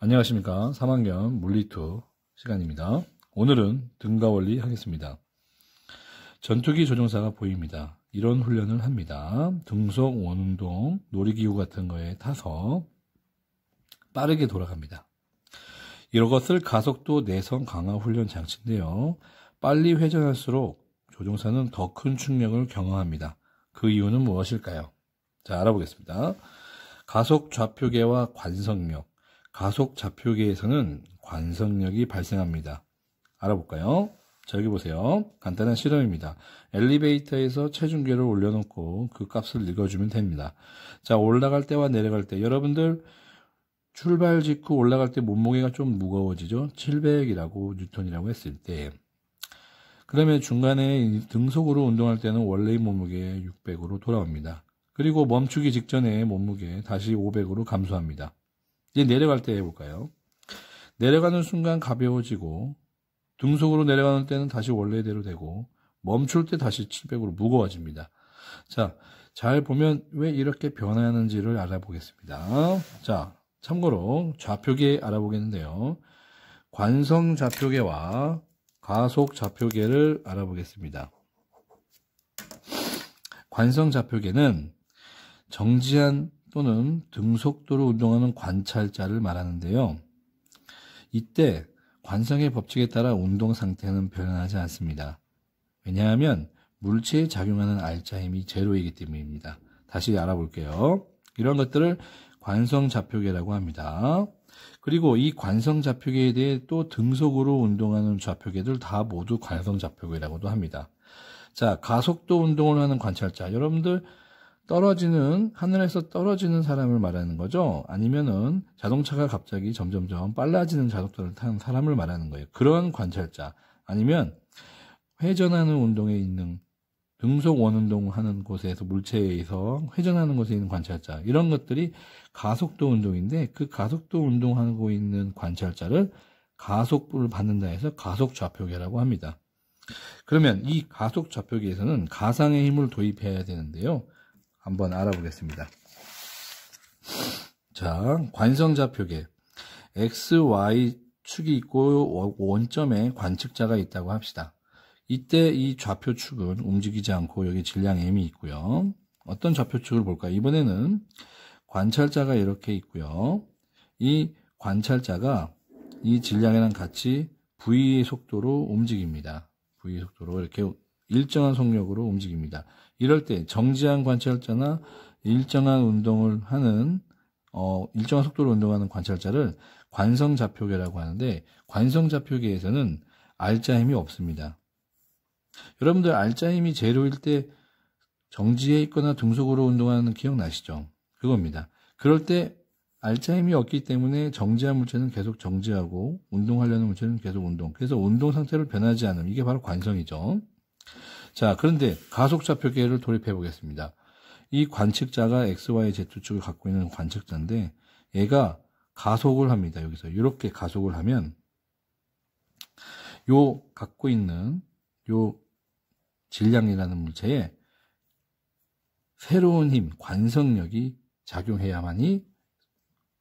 안녕하십니까. 3학년 물리2 시간입니다. 오늘은 등가 원리 하겠습니다. 전투기 조종사가 보입니다. 이런 훈련을 합니다. 등속, 원운동, 놀이기구 같은 거에 타서 빠르게 돌아갑니다. 이것을 가속도 내성 강화 훈련 장치인데요. 빨리 회전할수록 조종사는 더 큰 충격을 경험합니다. 그 이유는 무엇일까요? 자, 알아보겠습니다. 가속 좌표계와 관성력. 가속 좌표계에서는 관성력이 발생합니다. 알아볼까요? 자, 여기 보세요. 간단한 실험입니다. 엘리베이터에서 체중계를 올려놓고 그 값을 읽어주면 됩니다. 자, 올라갈 때와 내려갈 때 여러분들 출발 직후 올라갈 때 몸무게가 좀 무거워지죠. 700이라고 뉴턴이라고 했을 때 그러면 중간에 등속으로 운동할 때는 원래의 몸무게 600으로 돌아옵니다. 그리고 멈추기 직전에 몸무게 다시 500으로 감소합니다. 이제 내려갈 때 해볼까요? 내려가는 순간 가벼워지고 등속으로 내려가는 때는 다시 원래대로 되고 멈출 때 다시 700으로 무거워집니다. 자, 잘 보면 왜 이렇게 변하는지를 알아보겠습니다. 자, 참고로 좌표계 알아보겠는데요. 관성 좌표계와 가속 좌표계를 알아보겠습니다. 관성 좌표계는 정지한 또는 등속도로 운동하는 관찰자를 말하는데요. 이때 관성의 법칙에 따라 운동 상태는 변하지 않습니다. 왜냐하면 물체에 작용하는 알자 힘이 제로이기 때문입니다. 다시 알아볼게요. 이런 것들을 관성 좌표계라고 합니다. 그리고 이 관성 좌표계에 대해 또 등속으로 운동하는 좌표계들 다 모두 관성 좌표계라고도 합니다. 자, 가속도 운동을 하는 관찰자. 여러분들 하늘에서 떨어지는 사람을 말하는 거죠? 아니면은 자동차가 갑자기 점점점 빨라지는 자동차를 타는 사람을 말하는 거예요. 그런 관찰자. 아니면 회전하는 운동에 있는 등속 원운동 하는 곳에서 물체에서 회전하는 곳에 있는 관찰자. 이런 것들이 가속도 운동인데 그 가속도 운동하고 있는 관찰자를 가속부를 받는다 해서 가속 좌표계라고 합니다. 그러면 이 가속 좌표계에서는 가상의 힘을 도입해야 되는데요. 한번 알아보겠습니다. 자, 관성 좌표계. X, Y 축이 있고 원점에 관측자가 있다고 합시다. 이때 이 좌표축은 움직이지 않고 여기 질량 M이 있고요. 어떤 좌표축을 볼까요? 이번에는 관찰자가 이렇게 있고요. 이 관찰자가 이 질량이랑 같이 V의 속도로 움직입니다. V의 속도로 이렇게 일정한 속력으로 움직입니다. 이럴 때 정지한 관찰자나 일정한 운동을 하는 일정한 속도로 운동하는 관찰자를 관성 좌표계라고 하는데 관성 좌표계에서는 알자 힘이 없습니다. 여러분들 알자 힘이 제로일 때 정지해 있거나 등속으로 운동하는 기억나시죠? 그겁니다. 그럴 때 알자 힘이 없기 때문에 정지한 물체는 계속 정지하고 운동하려는 물체는 계속 운동. 그래서 운동 상태를 변하지 않음. 이게 바로 관성이죠. 자, 그런데 가속 좌표계를 도입해 보겠습니다. 이 관측자가 XY Z축을 갖고 있는 관측자인데 얘가 가속을 합니다. 여기서 이렇게 가속을 하면 요 갖고 있는 요 질량이라는 물체에 새로운 힘, 관성력이 작용해야만이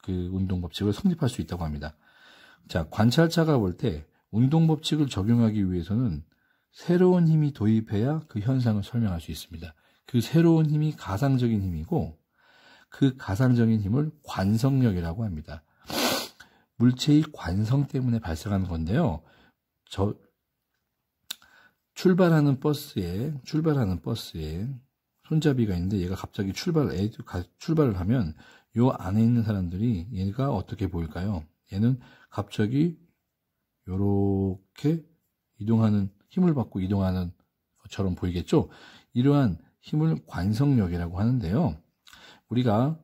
그 운동 법칙을 성립할 수 있다고 합니다. 자, 관찰자가 볼 때 운동 법칙을 적용하기 위해서는 새로운 힘이 도입해야 그 현상을 설명할 수 있습니다. 그 새로운 힘이 가상적인 힘이고 그 가상적인 힘을 관성력이라고 합니다. 물체의 관성 때문에 발생하는 건데요. 출발하는 버스에 손잡이가 있는데 얘가 갑자기 출발을 하면 요 안에 있는 사람들이 얘가 어떻게 보일까요? 얘는 갑자기 요렇게 힘을 받고 이동하는 것처럼 보이겠죠? 이러한 힘을 관성력이라고 하는데요. 우리가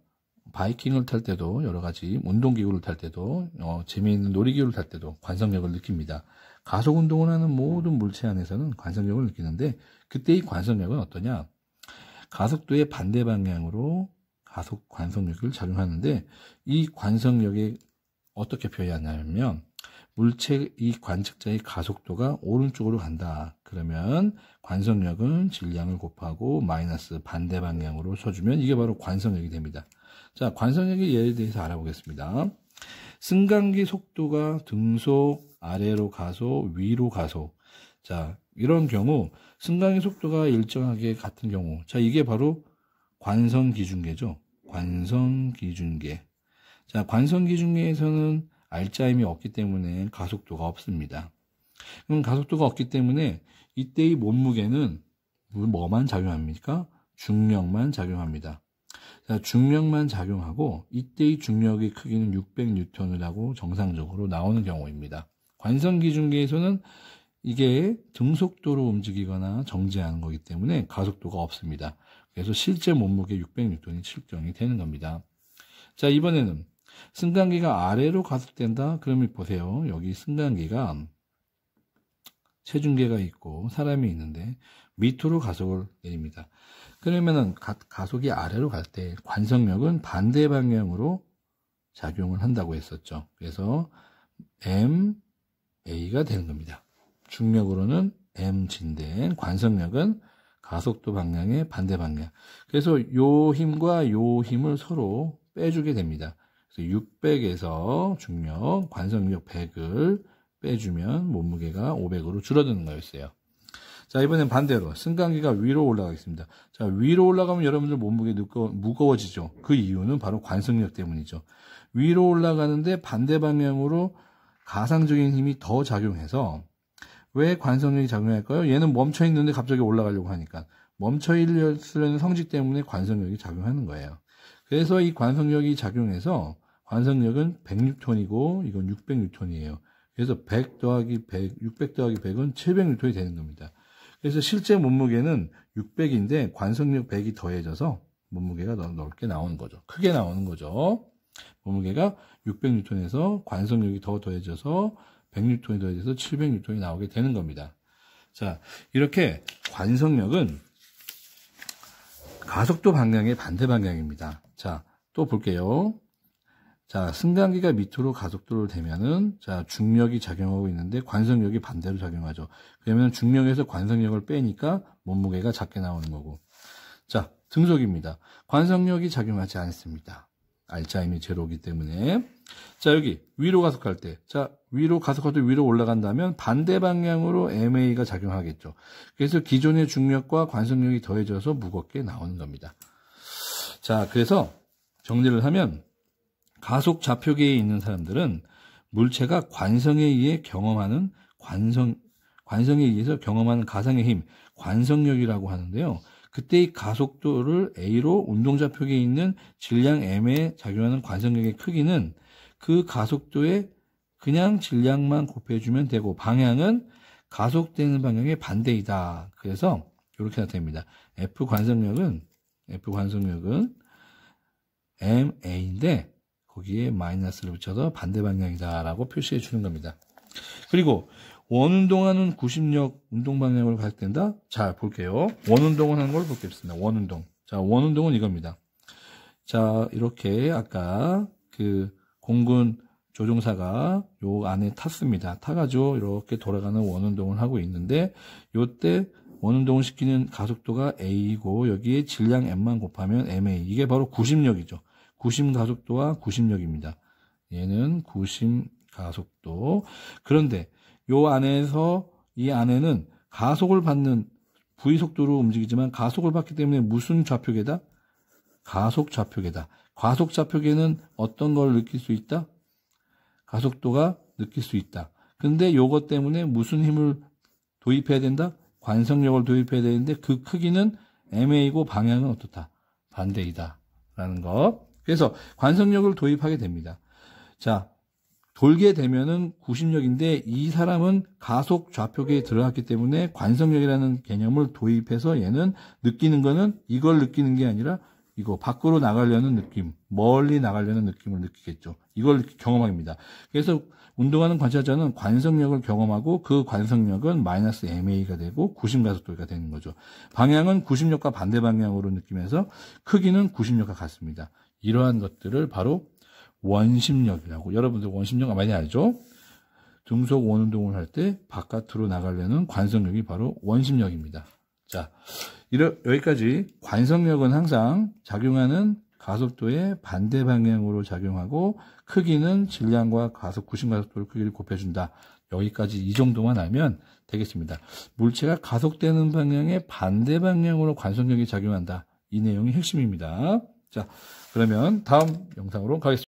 바이킹을 탈 때도 여러 가지 운동기구를 탈 때도 재미있는 놀이기구를 탈 때도 관성력을 느낍니다. 가속 운동을 하는 모든 물체 안에서는 관성력을 느끼는데 그때 이 관성력은 어떠냐? 가속도의 반대 방향으로 가속 관성력을 작용하는데 이 관성력이 어떻게 표현하냐면 물체 이 관측자의 가속도가 오른쪽으로 간다. 그러면 관성력은 질량을 곱하고 마이너스 반대 방향으로 쳐주면 이게 바로 관성력이 됩니다. 자, 관성력의 예에 대해서 알아보겠습니다. 승강기 속도가 등속 아래로 가속, 위로 가속. 자, 이런 경우 승강기 속도가 일정하게 같은 경우, 자, 이게 바로 관성기준계죠. 관성기준계. 자, 관성기준계에서는 알짜임이 없기 때문에 가속도가 없습니다. 그럼 가속도가 없기 때문에 이때의 몸무게는 뭐만 작용합니까? 중력만 작용합니다. 자, 중력만 작용하고 이때의 중력의 크기는 600N이라고 정상적으로 나오는 경우입니다. 관성기준계에서는 이게 등속도로 움직이거나 정지하는 거기 때문에 가속도가 없습니다. 그래서 실제 몸무게 600N이 측정이 되는 겁니다. 자, 이번에는 승강기가 아래로 가속된다. 그러면 보세요. 여기 승강기가 체중계가 있고 사람이 있는데 밑으로 가속을 내립니다. 그러면은 가속이 아래로 갈 때 관성력은 반대 방향으로 작용을 한다고 했었죠. 그래서 MA가 되는 겁니다. 중력으로는 mg인데 관성력은 가속도 방향의 반대 방향. 그래서 요 힘과 요 힘을 서로 빼주게 됩니다. 그래서 600에서 중력, 관성력 100을 빼주면 몸무게가 500으로 줄어드는 거였어요. 자, 이번엔 반대로 승강기가 위로 올라가겠습니다. 자, 위로 올라가면 여러분들 몸무게 무거워지죠. 그 이유는 바로 관성력 때문이죠. 위로 올라가는데 반대 방향으로 가상적인 힘이 더 작용해서 왜 관성력이 작용할까요? 얘는 멈춰 있는데 갑자기 올라가려고 하니까 멈춰 있으려는 성질 때문에 관성력이 작용하는 거예요. 그래서 이 관성력이 작용해서 관성력은 100N이고 이건 600N이에요. 그래서 100 더하기 100, 600 더하기 100은 700N이 되는 겁니다. 그래서 실제 몸무게는 600인데 관성력 100이 더해져서 몸무게가 더 넓게 나오는 거죠. 크게 나오는 거죠. 몸무게가 600N에서 관성력이 더 더해져서 100N이 더해져서 700N이 나오게 되는 겁니다. 자, 이렇게 관성력은 가속도 방향의 반대 방향입니다. 자, 또 볼게요. 자, 승강기가 밑으로 가속도를 대면은, 자, 중력이 작용하고 있는데 관성력이 반대로 작용하죠. 그러면 중력에서 관성력을 빼니까 몸무게가 작게 나오는 거고. 자, 등속입니다. 관성력이 작용하지 않습니다. 알짜임이 제로이기 때문에. 자, 여기 위로 가속할 때, 자, 위로 가속할 때 위로 올라간다면 반대 방향으로 MA가 작용하겠죠. 그래서 기존의 중력과 관성력이 더해져서 무겁게 나오는 겁니다. 자, 그래서 정리를 하면 가속 좌표계에 있는 사람들은 물체가 관성에 의해 경험하는 관성에 의해서 경험하는 가상의 힘, 관성력이라고 하는데요. 그때의 가속도를 A로 운동좌표계에 있는 질량 M에 작용하는 관성력의 크기는 그 가속도에 그냥 질량만 곱해주면 되고 방향은 가속되는 방향의 반대이다. 그래서 이렇게 나타납니다. F 관성력은 MA인데 거기에 마이너스를 붙여서 반대 방향이다라고 표시해 주는 겁니다. 그리고 원운동하는 구심력 운동 방향으로 가속된다. 자, 볼게요. 원운동을 하는 걸 보겠습니다. 원운동. 자, 원운동은 이겁니다. 자, 이렇게 아까 그 공군 조종사가 요 안에 탔습니다. 타가지고 이렇게 돌아가는 원운동을 하고 있는데 요때 원운동을 시키는 가속도가 A이고 여기에 질량 M만 곱하면 MA. 이게 바로 구심력이죠. 구심 가속도와 구심력입니다. 얘는 구심 가속도. 그런데 요 안에서 이 안에는 가속을 받는 V 속도로 움직이지만 가속을 받기 때문에 무슨 좌표계다? 가속 좌표계다. 가속 좌표계는 어떤 걸 느낄 수 있다? 가속도가 느낄 수 있다. 근데 요것 때문에 무슨 힘을 도입해야 된다? 관성력을 도입해야 되는데 그 크기는 MA이고 방향은 어떻다? 반대이다. 라는 거. 그래서 관성력을 도입하게 됩니다. 자, 돌게 되면은 구심력인데 이 사람은 가속 좌표계에 들어갔기 때문에 관성력이라는 개념을 도입해서 얘는 느끼는 거는 이걸 느끼는 게 아니라 이거 밖으로 나가려는 느낌, 멀리 나가려는 느낌을 느끼겠죠. 이걸 경험합니다. 그래서 운동하는 관찰자는 관성력을 경험하고 그 관성력은 마이너스 MA가 되고 구심가속도가 되는 거죠. 방향은 구심력과 반대 방향으로 느끼면서 크기는 구심력과 같습니다. 이러한 것들을 바로 원심력이라고. 여러분들 원심력 많이 알죠? 등속 원운동을 할 때 바깥으로 나가려는 관성력이 바로 원심력입니다. 자, 여기까지 관성력은 항상 작용하는 가속도의 반대 방향으로 작용하고 크기는 질량과 구심 가속도를 크기를 곱해준다. 여기까지 이 정도만 알면 되겠습니다. 물체가 가속되는 방향의 반대 방향으로 관성력이 작용한다. 이 내용이 핵심입니다. 자, 그러면 다음 영상으로 가겠습니다.